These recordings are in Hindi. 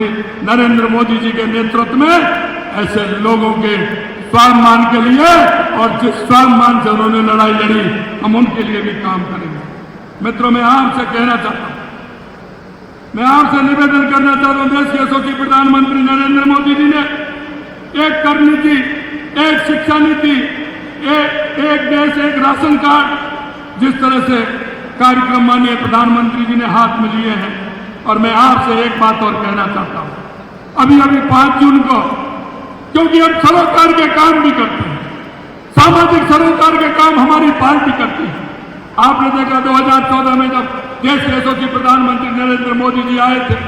नरेंद्र मोदी जी के नेतृत्व में ऐसे लोगों के स्वाभिमान के लिए और जिस स्वाभिमान से उन्होंने लड़ाई लड़ी हम उनके लिए भी काम करेंगे। मित्रों, मैं आपसे कहना चाहता हूं, मैं आपसे निवेदन करना चाहता हूं, देश के यशस्वी प्रधानमंत्री नरेंद्र मोदी जी ने एक कर नीति, एक शिक्षा नीति, एक देश एक राशन कार्ड, जिस तरह से कार्यक्रम माननीय प्रधानमंत्री जी ने हाथ में लिए हैं। और मैं आपसे एक बात और कहना चाहता हूं, अभी 5 जून को, क्योंकि हम सरोकार के काम भी करते हैं, सामाजिक सरोकार के काम हमारी पार्टी करती है। आपने देखा 2014 में जब देश के यशस्वी प्रधानमंत्री नरेंद्र मोदी जी आए थे,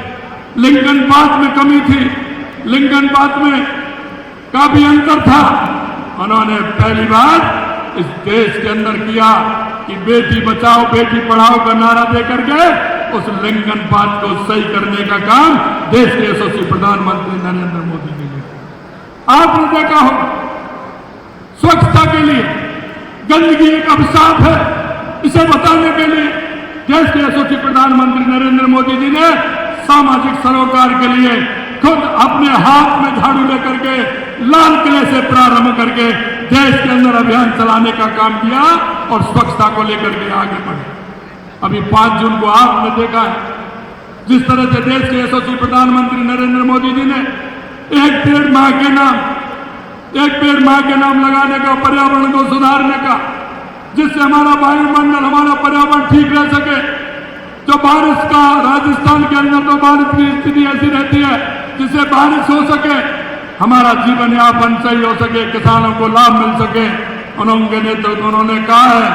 लिंकन बात में कमी थी, लिंकन बात में काफी अंतर था। उन्होंने पहली बार इस देश के अंदर किया कि बेटी बचाओ बेटी पढ़ाओ का नारा देकर के उस लिंकन बात को सही करने का काम देश के यशस्वी प्रधानमंत्री नरेंद्र मोदी जी ने। आपने देखा हो, स्वच्छता के लिए गंदगी एक अभिशाप है, इसे बताने के लिए देश के यशस्वी प्रधानमंत्री नरेंद्र मोदी जी ने सामाजिक सरोकार के लिए खुद अपने हाथ में झाड़ू लेकर के लाल किले से प्रारंभ करके देश के अंदर अभियान चलाने का काम किया और स्वच्छता को लेकर के आगे बढ़े। अभी 5 जून को आपने देखा है, जिस तरह से देश के यशस्वी प्रधानमंत्री नरेंद्र मोदी जी ने एक पेड़ मां के नाम लगाने का, पर्यावरण को सुधारने का, जिससे हमारा वायुमंडल, हमारा पर्यावरण ठीक रह सके। जो बारिश का, राजस्थान के अंदर तो बारिश की स्थिति ऐसी रहती है जिससे बारिश हो सके, हमारा जीवन यापन सही हो सके, किसानों को लाभ मिल सके। उनके नेतृत्व उन्होंने कहा है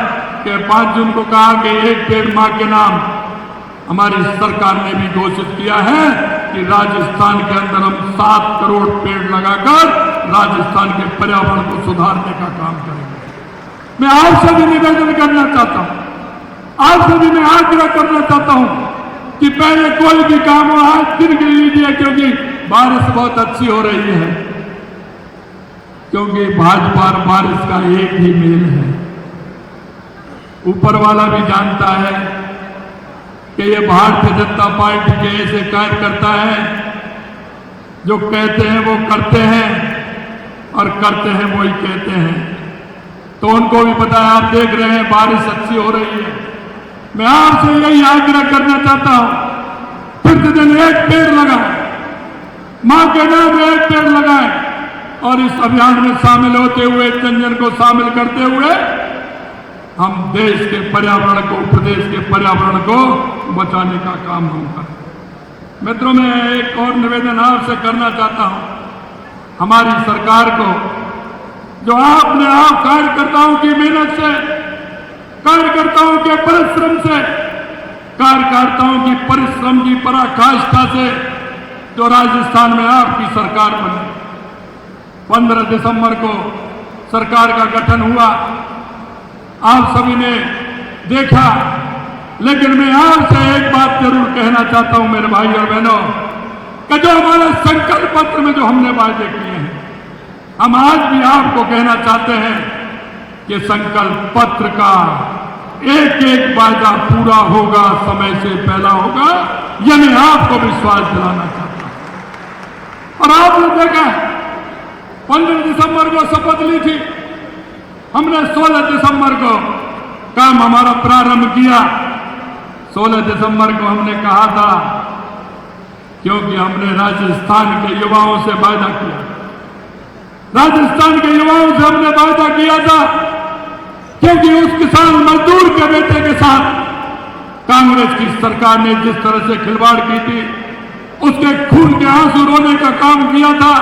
कि 5 जून को कहा कि एक पेड़ मां के नाम। हमारी सरकार ने भी घोषित किया है कि राजस्थान के अंदर हम 7 करोड़ पेड़ लगाकर राजस्थान के पर्यावरण को सुधारने का काम करेंगे। मैं आपसे भी निवेदन करना चाहता हूं, आपसे भी मैं आग्रह करना चाहता हूं कि पहले कोई भी काम हो आज दिन गिन लीजिए, क्योंकि बारिश बहुत अच्छी हो रही है, क्योंकि भाजपा और बारिश का एक ही मेल है। ऊपर वाला भी जानता है कि ये भारतीय जनता पार्टी के ऐसे कार्यकर्ता है जो कहते हैं वो करते हैं और करते हैं वही कहते हैं। तो उनको भी पता है, आप देख रहे हैं बारिश अच्छी हो रही है। मैं आपसे यही आग्रह करना चाहता हूं, प्रतिदिन एक पेड़ लगाएं, मां के नाम एक पेड़ लगाएं और इस अभियान में शामिल होते हुए, जन को शामिल करते हुए हम देश के पर्यावरण को, प्रदेश के पर्यावरण को बचाने का काम हम करें। मित्रों, मैं एक और निवेदन आपसे करना चाहता हूं, हमारी सरकार को, जो आपने आप कार्यकर्ताओं की मेहनत से, कार्यकर्ताओं के परिश्रम से, कार्यकर्ताओं की परिश्रम की पराकाष्ठा से जो राजस्थान में आपकी सरकार बनी, 15 दिसंबर को सरकार का गठन हुआ, आप सभी ने देखा। लेकिन मैं आपसे एक बात जरूर कहना चाहता हूं मेरे भाई और बहनों, कि जो हमारे संकल्प पत्र में जो हमने वादे किए हैं, हम आज भी आपको कहना चाहते हैं कि संकल्प पत्र का एक एक वादा पूरा होगा, समय से पहला होगा, यह मैं आपको विश्वास दिलाना चाहता हूं। और आपने देखा 15 दिसंबर को शपथ ली थी, हमने 16 दिसंबर को काम हमारा प्रारंभ किया। 16 दिसंबर को हमने कहा था, क्योंकि हमने राजस्थान के युवाओं से वादा किया, राजस्थान के युवाओं से हमने वादा किया था, क्योंकि उस किसान मजदूर के बेटे के साथ कांग्रेस की सरकार ने जिस तरह से खिलवाड़ की थी, उसके खून के आंसू रोने का काम किया था।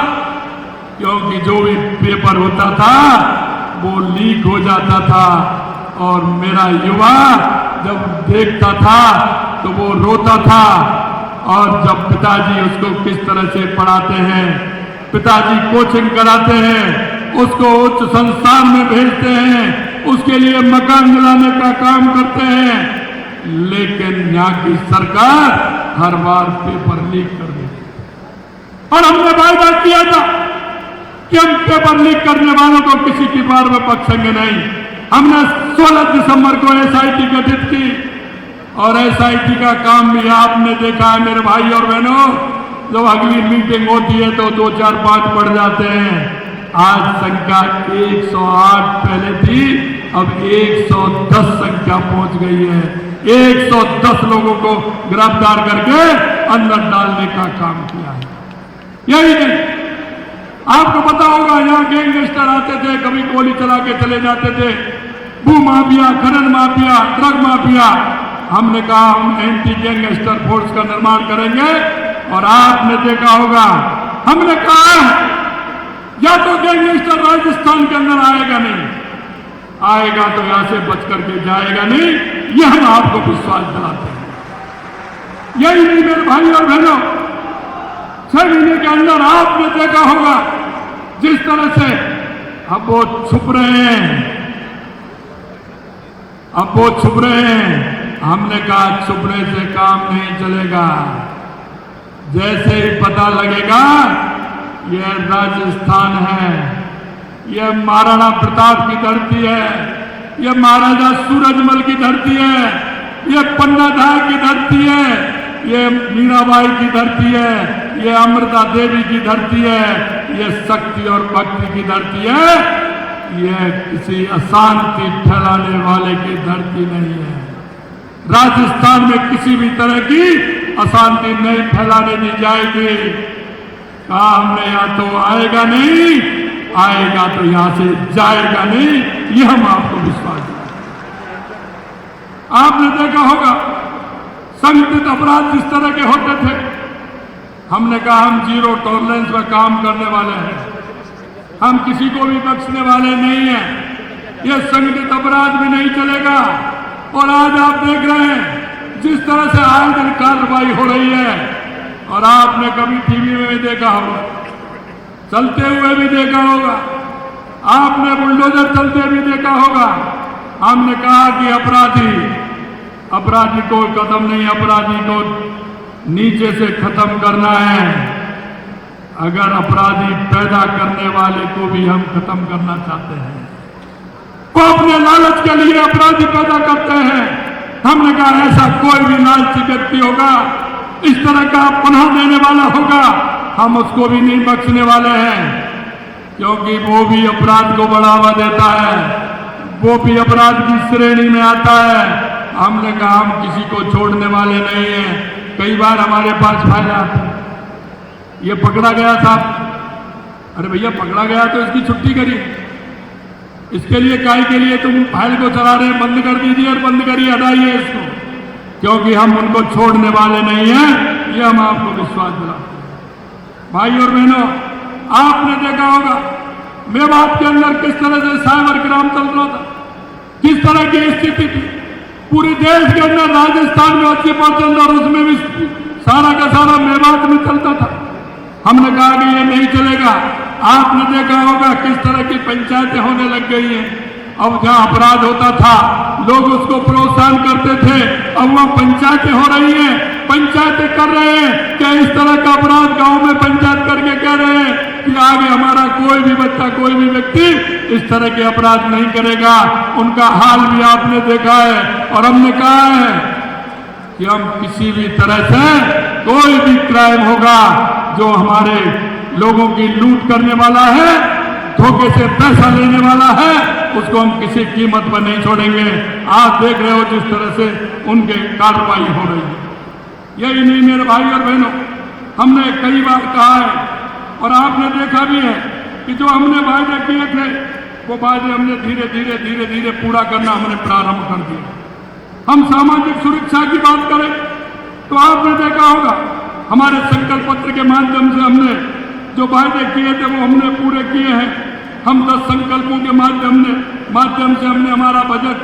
क्योंकि जो भी पेपर होता था वो लीक हो जाता था और मेरा युवा जब देखता था तो वो रोता था। और जब पिताजी उसको किस तरह से पढ़ाते हैं, पिताजी कोचिंग कराते हैं, उसको उच्च संस्थान में भेजते हैं, उसके लिए मकान दिलाने का काम करते हैं, लेकिन यहाँ की सरकार हर बार पेपर लीक कर देती। और हमने वादा किया था कि हम पेपर लीक करने वालों को किसी की बार में बख्शेंगे नहीं। हमने 16 दिसंबर को SIT गठित की और SIT का काम भी आपने देखा है मेरे भाई और बहनों। जब अगली मीटिंग होती है तो 2, 4, 5 बढ़ जाते हैं। आज संख्या 108 पहले थी, अब 110 संख्या पहुंच गई है। 110 लोगों को गिरफ्तार करके अंदर डालने का काम किया है। यही नहीं, आपको पता होगा यहाँ गैंगस्टर आते थे, कभी गोली चला के चले जाते थे, भू माफिया, खनन माफिया, ड्रग माफिया। हमने कहा हम एंटी गैंगस्टर फोर्स का निर्माण करेंगे और आपने देखा होगा हमने कहा या तो गैंगस्टर राजस्थान के अंदर आएगा नहीं, आएगा तो यहां से बच करके जाएगा नहीं, यह हम आपको विश्वास दिलाते हैं। यही नहीं मेरे भाई और बहनों, 6 महीने के अंदर आपने देखा होगा जिस तरह से अब वो छुप रहे हैं, अब वो छुप रहे हैं। हमने कहा छुपने से काम नहीं चलेगा। जैसे ही पता लगेगा यह राजस्थान है, यह महाराणा प्रताप की धरती है, यह महाराजा सूरजमल की धरती है, यह पन्नाधाय की धरती है, यह मीराबाई की धरती है, यह अमृता देवी की धरती है, यह शक्ति और भक्ति की धरती है, यह किसी अशांति फैलाने वाले की धरती नहीं है। राजस्थान में किसी भी तरह की अशांति नहीं फैलाने दी जाएगी। कहा हमने यहाँ तो आएगा नहीं, आएगा तो यहां से जाएगा नहीं, यह हम आपको विश्वास दें। आपने देखा होगा संगठित अपराध जिस तरह के होते थे, हमने कहा हम जीरो टॉलरेंस पर काम करने वाले हैं, हम किसी को भी बख्शने वाले नहीं हैं, यह संगठित अपराध भी नहीं चलेगा। और आज आप देख रहे हैं जिस तरह से आए दिन कार्रवाई हो रही है, और आपने कभी टीवी में भी देखा होगा, चलते हुए भी देखा होगा, आपने बुलडोजर चलते भी देखा होगा। हमने कहा कि अपराधी को कदम नहीं, अपराधी को नीचे से खत्म करना है। अगर अपराधी पैदा करने वाले को भी हम खत्म करना चाहते हैं, वो अपने लालच के लिए अपराधी पैदा करते हैं। हमने कहा ऐसा कोई भी लालची व्यक्ति होगा, इस तरह का पनाह देने वाला होगा, हम उसको भी नहीं बख्शने वाले हैं, क्योंकि वो भी अपराध को बढ़ावा देता है, वो भी अपराध की श्रेणी में आता है। हमने कहा हम किसी को छोड़ने वाले नहीं हैं। कई बार हमारे पास फाइल आते हैं, ये पकड़ा गया था, अरे भैया पकड़ा गया तो इसकी छुट्टी करिए, इसके लिए काय के लिए तुम फाइल को चला रहे, बंद कर दीजिए और बंद करिए, हटाइए इसको, क्योंकि हम उनको छोड़ने वाले नहीं हैं, ये हम आपको विश्वास दिलाते हैं। भाई और बहनों, आपने देखा होगा मेवात के अंदर किस तरह से साइबर क्राइम चल रहा था, किस तरह की स्थिति थी। पूरे देश के अंदर राजस्थान में 80% और उसमें भी सारा का सारा मेवात में चलता था। हमने कहा कि ये नहीं चलेगा। आपने देखा होगा किस तरह की पंचायतें होने लग गई हैं। अब जहां अपराध होता था लोग उसको प्रोत्साहन करते थे, अब वहां पंचायतें हो रही हैं, पंचायतें कर रहे हैं क्या इस तरह का अपराध गांव में पंचायत करके कह रहे हैं कि आगे हमारा कोई भी बच्चा, कोई भी व्यक्ति इस तरह के अपराध नहीं करेगा। उनका हाल भी आपने देखा है, और हमने कहा है कि हम किसी भी तरह से कोई भी क्राइम होगा जो हमारे लोगों की लूट करने वाला है, धोखे से पैसा लेने वाला है, उसको हम किसी कीमत पर नहीं छोड़ेंगे। आप देख रहे हो जिस तरह से उनके कार्रवाई हो रही है। यही नहीं मेरे भाई और बहनों, हमने कई बार कहा है और आपने देखा भी है कि जो हमने वायदे किए थे वो वायदे हमने धीरे धीरे धीरे धीरे पूरा करना हमने प्रारंभ कर दिया। हम सामाजिक सुरक्षा की बात करें तो आपने देखा होगा हमारे संकल्प पत्र के माध्यम से हमने जो वायदे किए थे वो हमने पूरे किए हैं। हम 10 संकल्पों के माध्यम से हमने हमारा बजट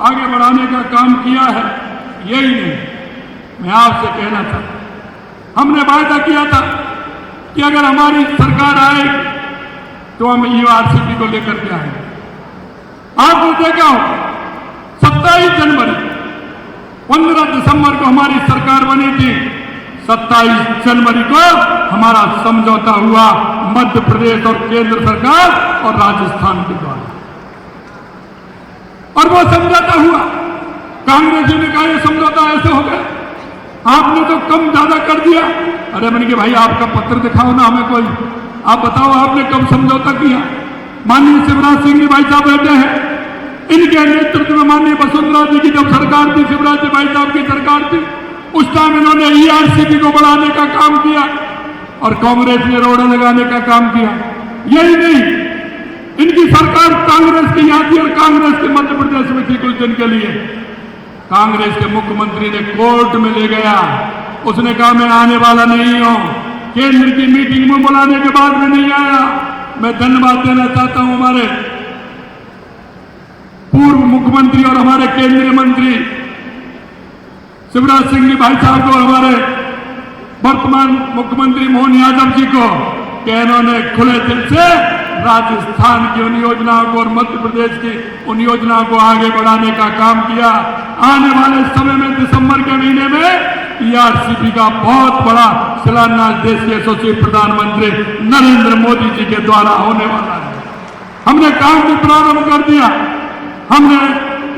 आगे बढ़ाने का काम किया है। यही नहीं, मैं आपसे कहना चाहता, हमने वायदा किया था कि अगर हमारी सरकार आए तो हम यूआरसीपी को लेकर के आएंगे। आपने देखा हो 27 जनवरी 15 दिसंबर को हमारी सरकार बनी थी, 27 जनवरी को हमारा समझौता हुआ मध्य प्रदेश और केंद्र सरकार और राजस्थान के द्वारा, और वो समझौता हुआ। कांग्रेस ने कहा यह समझौता ऐसे हो गया, आपने तो कम ज्यादा कर दिया। अरे मैंने कि भाई आपका पत्र दिखाओ ना हमें कोई, आप बताओ आपने कब समझौता किया। माननीय शिवराज सिंह भाई साहब बैठे हैं, इनके नेतृत्व में माननीय वसुंधरा जी की जब सरकार थी, शिवराज जी भाई साहब की सरकार थी, उस टाइम इन्होंने ईआरसीबी को बढ़ाने का काम किया और कांग्रेस ने रोड़ा लगाने का काम किया। यही नहीं, इनकी सरकार कांग्रेस की यहाँ थी और कांग्रेस के मध्य प्रदेश में थी कुछ दिन के लिए। कांग्रेस के मुख्यमंत्री ने कोर्ट में ले गया, उसने कहा मैं आने वाला नहीं हूं, केंद्र की मीटिंग में बुलाने के बाद में नहीं आया। मैं धन्यवाद देना चाहता हूं हमारे पूर्व मुख्यमंत्री और हमारे केंद्रीय मंत्री शिवराज सिंह भाई साहब को, हमारे वर्तमान मुख्यमंत्री मोहन यादव जी को, कि इन्होंने खुले दिल से राजस्थान की उन योजनाओं को और मध्य प्रदेश की उन योजनाओं को आगे बढ़ाने का काम किया। आने वाले समय में दिसंबर के महीने में ईआरसीबी का बहुत बड़ा शिलान्यास देश के यशस्वी प्रधानमंत्री नरेंद्र मोदी जी के द्वारा होने वाला है। हमने काम भी प्रारंभ कर दिया, हमने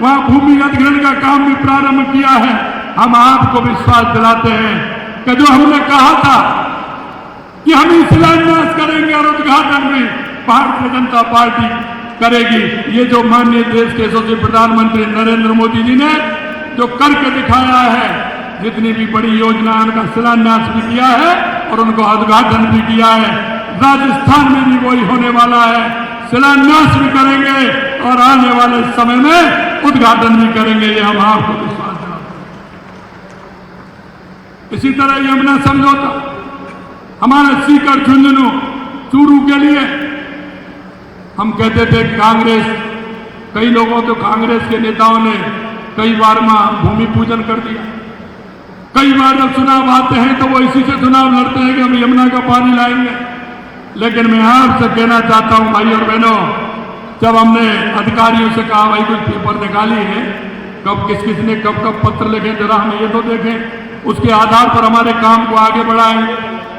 वहां भूमि अधिग्रहण का काम भी प्रारंभ किया है। हम आपको विश्वास दिलाते हैं कि जो हमने कहा था कि हम शिलान्यास करेंगे और उद्घाटन भी भारतीय जनता पार्टी करेगी, ये जो माननीय देश के यशस्वी प्रधानमंत्री नरेंद्र मोदी जी ने जो करके दिखाया है, जितनी भी बड़ी योजना उनका शिलान्यास भी किया है और उनको उद्घाटन भी किया है, राजस्थान में भी वही होने वाला है। शिलान्यास भी करेंगे और आने वाले समय में उद्घाटन भी करेंगे, ये हम आपको विश्वास दिलाते हैं। इसी तरह यमुना समझौता, हमारे सीकर झुंझुनू चूरू के लिए हम कहते थे कांग्रेस, कई लोगों तो कांग्रेस के नेताओं ने कई बार वहां भूमि पूजन कर दिया। कई बार जब चुनाव आते हैं तो वो इसी से चुनाव लड़ते हैं कि हम यमुना का पानी लाएंगे। लेकिन मैं आपसे कहना चाहता हूं भाई और बहनों, जब हमने अधिकारियों से कहा भाई कुछ पेपर निकाली है, कब किस किस ने कब कब पत्र लिखे, जरा हम ये तो देखें, उसके आधार पर हमारे काम को आगे बढ़ाएं।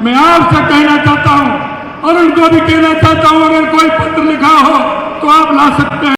मैं आपसे कहना चाहता हूं और उनको भी कहना चाहता हूं, अगर कोई पत्र लिखा हो तो आप ला सकते हैं।